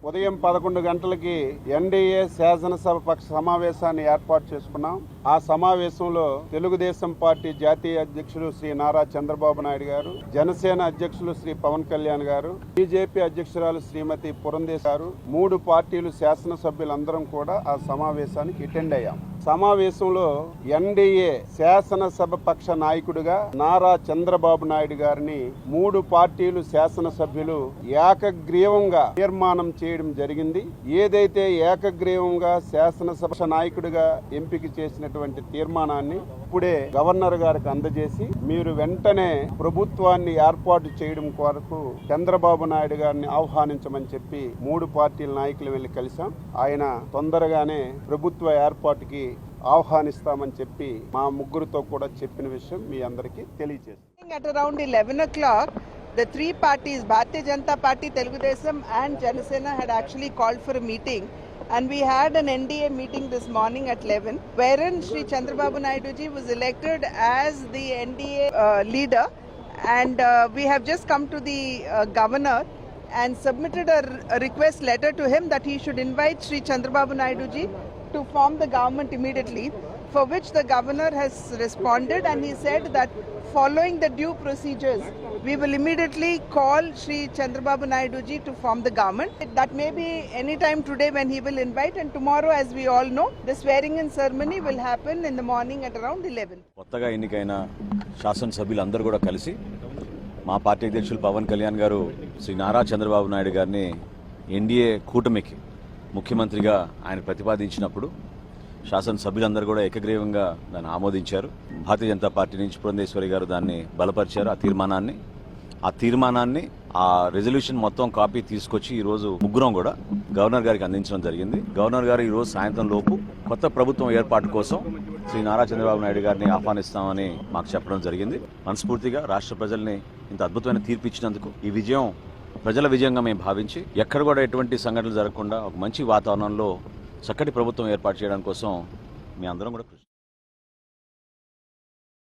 ఉదయం 11 గంటలకి ఎన్డీఏ శాసనసభ పక్ష సమావేశాన్ని ఏర్పాటు చేసుకున్నాం. ఆ సమావేశంలో తెలుగుదేశం పార్టీ జాతీయ అధ్యక్షులు శ్రీ నారా చంద్రబాబు నాయుడు గారు, జనసేన అధ్యక్షులు శ్రీ పవన్ కళ్యాణ్ గారు, బీజేపీ అధ్యక్షురాలు శ్రీమతి పురంధేశ్వరి గారు, 3 పార్టీలు శాసనసభ్యులందరం కూడా ఆ సమావేశానికి అటెండ్ అయ్యాం. సమావేశంలో ఎన్డీఏ శాసనసభ పక్ష నాయకుడిగా నారా చంద్రబాబు నాయుడు గారిని 3 పార్టీలు శాసనసభ్యులు ఏకగ్రీవంగా తీర్మానం చేయడం జరిగింది. ఏదైతే ఏకగ్రీవంగా శాసనసభ నాయకుడిగా ఎంపిక చేసినటువంటి తీర్మానాన్ని ఇప్పుడే గవర్నర్ గారికి అందజేసి మీరు వెంటనే ప్రభుత్వాన్ని ఏర్పాటు చేయడం కొరకు చంద్రబాబు నాయుడు గారిని ఆహ్వానించమని చెప్పి 3 పార్టీల నాయకులు వెళ్లి కలిశాం. ఆయన తొందరగానే ప్రభుత్వ ఏర్పాటుకి ఆహ్వానిస్తామని చెప్పి మా ముగ్గురితో కూడా చెప్పిన విషయం మీ అందరికీ తెలియజేస్తాం. At around 11 o'clock, the 3 parties, Bharatiya Janata Party, Telugudesam and Janasena had actually called for a meeting. And we had an NDA meeting this morning at 11, wherein Shri Chandrababu Naidu ji was elected as the NDA leader. And we have just come to the governor and submitted a request letter to him that he should invite Shri Chandrababu Naidu ji to form the government immediately, for which the governor has responded, and he said that following the due procedures, we will immediately call Shri Chandrababu Naidu ji to form the government. That may be any time today when he will invite, and tomorrow, as we all know, the swearing in ceremony will happen in the morning at around 11. కొత్తగా ఎన్నికైన శాసనసభ్యులందరూ కూడా కలిసి మా party అధ్యక్షులు పవన్ కళ్యాణ్ గారు శ్రీ నారా చంద్రబాబు నాయుడు గారిని NDA కూటమికి ముఖ్యమంత్రిగా ఆయన ప్రతిపాదించినప్పుడు శాసనసభ్యులందరూ కూడా ఏకగ్రీవంగా దాన్ని ఆమోదించారు. భారతీయ జనతా పార్టీ నుంచి పురంధేశ్వరి గారు దాన్ని బలపరిచారు. ఆ తీర్మానాన్ని ఆ రెజల్యూషన్ మొత్తం కాపీ తీసుకొచ్చి ఈరోజు ముగ్గురం కూడా గవర్నర్ గారికి అందించడం జరిగింది. గవర్నర్ గారు ఈరోజు సాయంత్రం లోపు కొత్త ప్రభుత్వం ఏర్పాటు కోసం శ్రీ నారా చంద్రబాబు నాయుడు గారిని ఆహ్వానిస్తామని మాకు చెప్పడం జరిగింది. మనస్ఫూర్తిగా రాష్ట్ర ప్రజల్ని ఇంత అద్భుతమైన తీర్పు ఇచ్చినందుకు ఈ విజయం ప్రజల విజయంగా మేము భావించి ఎక్కడ కూడా ఎటువంటి సంఘటనలు జరగకుండా ఒక మంచి వాతావరణంలో చక్కటి ప్రభుత్వం ఏర్పాటు చేయడం కోసం మీ అందరం కూడా కృషి